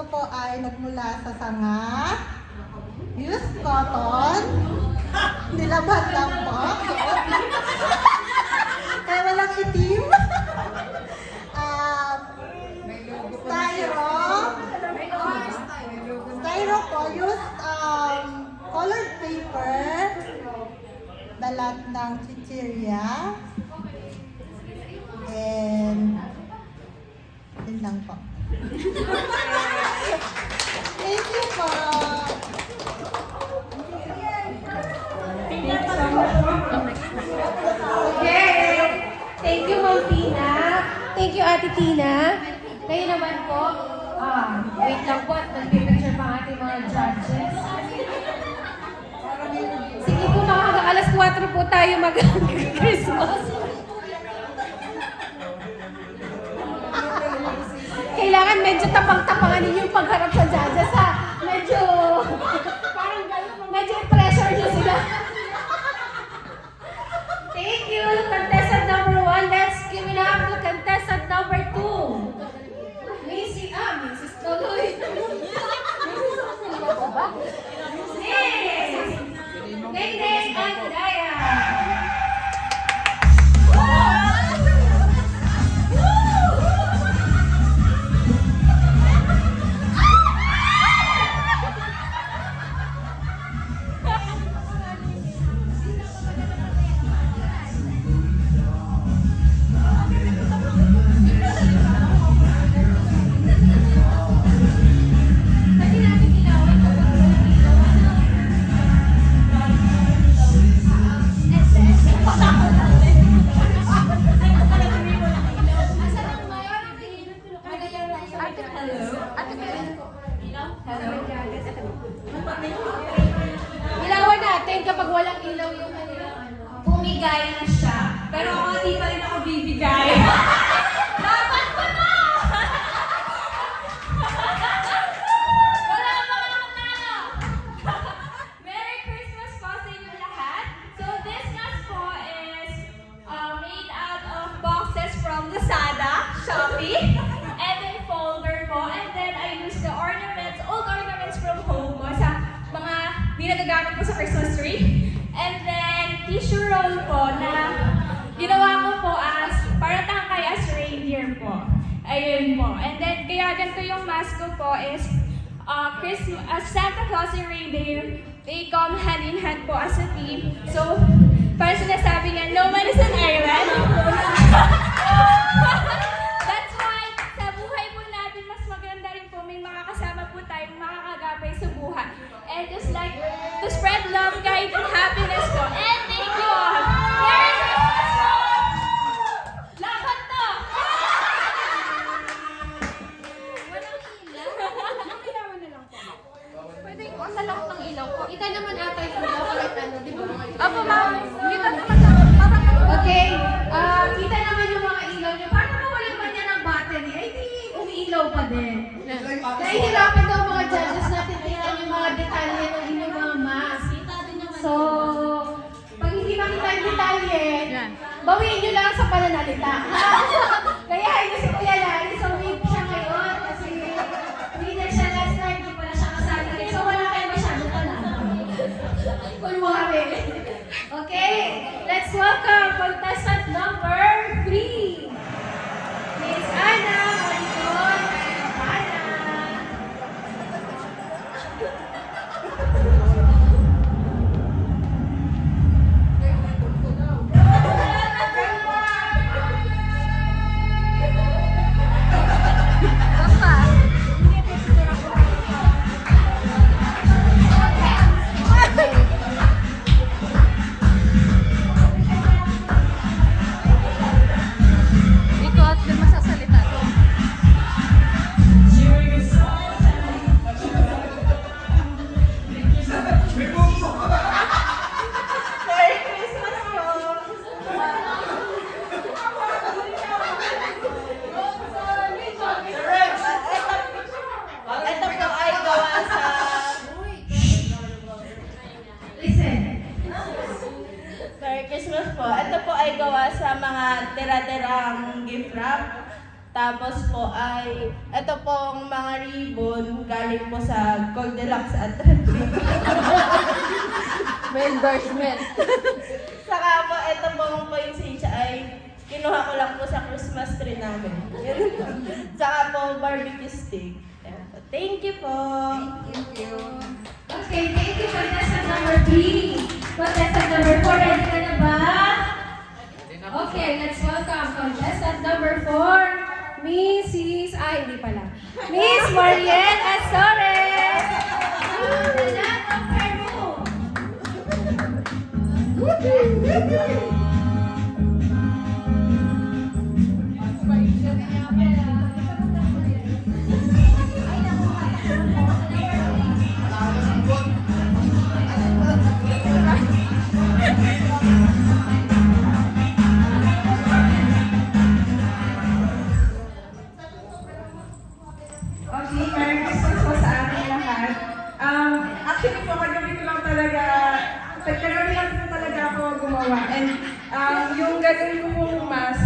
po ay nagmula sa sanga, used cotton, nilabhan lang po. Kaya walang itim. Styro po, used colored paper, balat ng chichirya, and yun lang po. Thank you po. Okay. Thank you, Ma'am Tina. Thank you, Ate Tina. Kayo naman po. Wait lang po at nagpipicture pa ang ating mga judges. Sige po, mga alas 4 po tayo mag-Christmas. Kailangan medyo tapang-tapangan ninyo yung pagharap sa judges, ha? Medyo pressure nyo sila. Thank you, contestant number 1. Let's give it up to contestant number 2. Mrs. Toloy. Neng and Daya. Ilawan natin kapag walang ilaw yung kanilang bumigay na siya. Pero ako di pa rin ako bibigay. Dapat ko na! Wala pa akong talo! Merry Christmas po sa inyo lahat. So this mask po is made out of boxes from Lazada, Shopee, and then folder po. And then I use the ornaments, old ornaments from home mo sa mga di nagagamit po sa Christmas tree. And then tissue roll po na ginawa ko po as para tangkay as reindeer po. Ayun po. And then kaya ganito yung mask ko po is Santa Claus and reindeer, they come hand in hand po as a team. So, parang sinasabi niya, no man is an island. That's why, sa buhay po natin, mas maganda rin po, may makakasama po tayong makakagabay sa buhay. And just like, to spread love, kahit and happiness po. And thank you all. Merry Christmas po! Laban to! Walang ilaw. Ilawan na lang po. Pwede yung on na lang ng ilaw ko. Ika naman ata yung ilaw kahit ano, di ba? Apo, ma'am. Dito naman parang okay. Kita naman yung mga ilaw niyo. Paano mawalan man niya ng battery? Ay, di umiilaw pa din. Nahihirapan daw mga judges natin. Tingnan yung mga detalye ng inyong mga mask. So, pag hindi makita yung detalye, bawiin nyo lang sa pananalita. Kaya ito si Kuya Lali, so weak siya ngayon kasi winner siya last time, hindi pala siya kasali. So wala kayo masyadong tanong. Kunwari. Okay, let's welcome contestant number 3. Miss Ana Maricon Ana. Merry Christmas po. Ito po ay gawa sa mga tira-tirang gift wrap Tapos po ay, ito pong mga ribbon galing po sa Goldilocks at May endorsement. saka po, ito pong poinsettia ay kinuha ko lang po sa Christmas tree namin. Saka po, barbecue stick. Ayan po. Thank you po. Okay, thank you, contestant number 3. Contestant number 4, ready ka na ba? Okay, let's welcome contestant number 4, Mrs. Hindi pala. Miss Mariel Azores! Dalang of Peru! Okay, Merry Christmas po sa ating lahat. Actually po, kagabi ko lang talaga ako gumawa. And yung gagawin ko pong mask,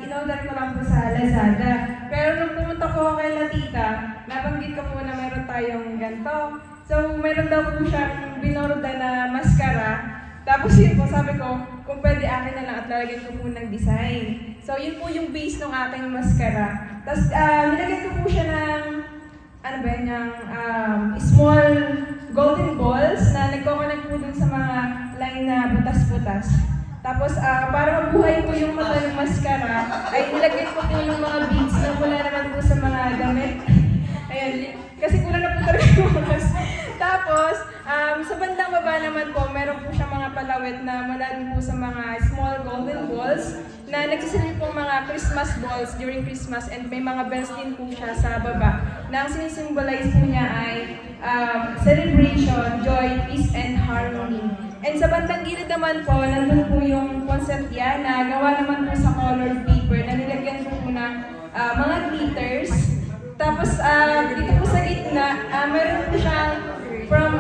in-order ko lang po sa Lazada. Pero nung pumunta po ako kay Latita, nabanggit ko po na meron tayong ganito. So, meron daw po siyang binorda na mascara. Tapos yun po, sabi ko, kung pwede akin na lang at lalagyan ko po ng design. So, yun po yung base ng aking mascara. Tapos, nilagyan ko po siya ng, small golden balls na nagkoconnect po dun sa mga line na butas-butas. Tapos, para mabuhay po yung mata ng mascara, ay nilagyan ko po yung mga beads na mula naman po sa mga damit. Ayun, kasi kulang na po talaga yung oras. Tapos, sa bandang baba naman po, meron po siyang mga palawit na mula din po sa mga small golden balls na nagsisilbi pong mga Christmas balls during Christmas, and may mga bells din po siya sa baba na ang sinisimbolize po niya ay celebration, joy, peace, and harmony. And sa bandang gilid naman po, nandun po yung poinsettia na gawa naman po sa colored paper na nilagyan po ng mga glitters. Tapos dito po sa gitna, meron po siyang from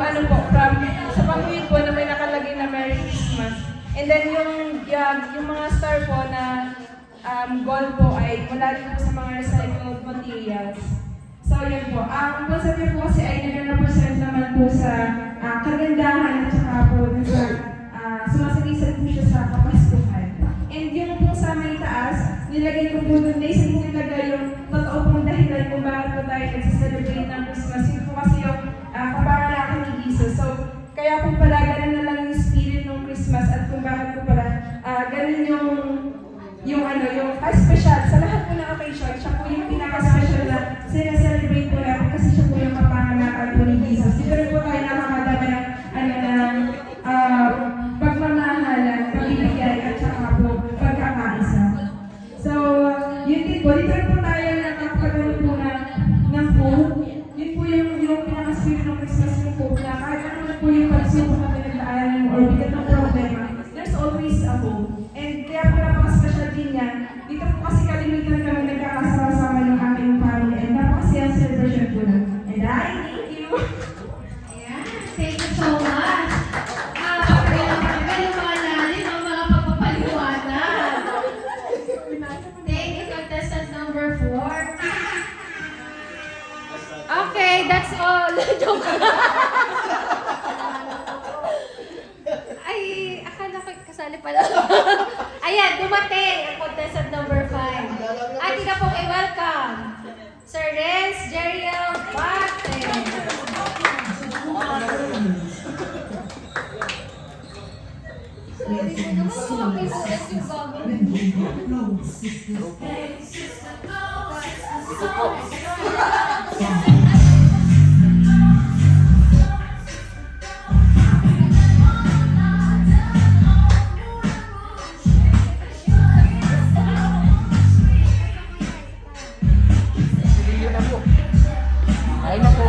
sa pangwid po na may nakalagay na Merry Christmas. And then yung mga star po na gold po ay mula din po sa mga recycled materials. So yun po, ang concept po kasi ay nag-represent naman po sa kagandahan at saka po sa sumasagisag po siya sa kapaskuhan. And yung po sa may taas, nilagay ko po doon na isang nilagay yung totoo pong dahilan kung bakit po tayo nagsiselebrate ng Christmas. Yun po kasi yung kapanganakan ni Jesus. So, kaya po pala ganun na lang yung spirit ng Christmas at kung bakit po pala ganun yung special sa lahat po ng occasion. Siya po yung pinaka-special na sinaselebrate po natin kasi siya po yung kapanganakan po ni Jesus. Dito rin po tayo nakakadama ng pagmamahalan, pag-ibigay at saka po pagkakaisa. So, yun din po. Dito rin po tayo nakakagano po ng food. Yun po yung pinaka-spirit ng Christmas yung hope na kahit ano man po yung pagsubok na pinagdaanan mo or bigat ng problema, there's always a hope. And kaya po napaka-special din yan. Dito po kasi kalimitan kami nagkakasama-sama ng aking family and napakasiyang celebration po na. And thank you! Ayan, thank you so much. Okay lang kami. Lumalalin ang mga pagpapaliwanag. Thank you, contestant number 4. Okay, that's all. Joke. Ay, akala ko kasali pala. Ayan, dumating ang contestant number 5. Atin na pong i-welcome Sir Renz Jeriel Bate. Ay na po.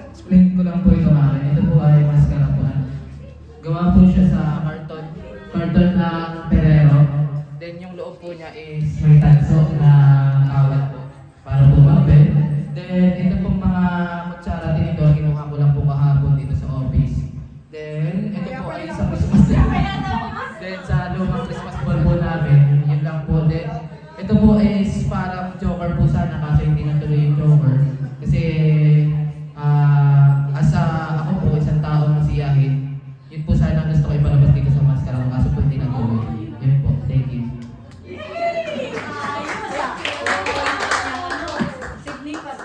Explain ko lang po ito akin. Ito po ay maskara po. Gawa po siya sa karton na perero. Then yung loob po niya is may tanso na awat po para bumabe. Then ito pong mga kutsara tinidor, kinuha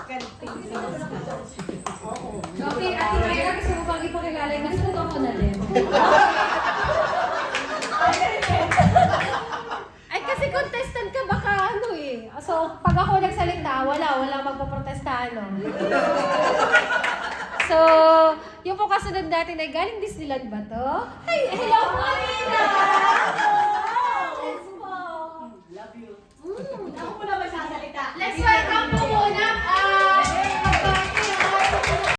Okay, Ate Mayra, gusto mo bang ipakilala yung nasuot ako na din? Ay, kasi contestant ka, baka ano eh. So, pag ako nagsalita, wala magpaprotesta, ano. So, yung po kasunod natin ay galing Disneyland ba to? Ay, hello, Marina! Yes po. Love you. Ako po naman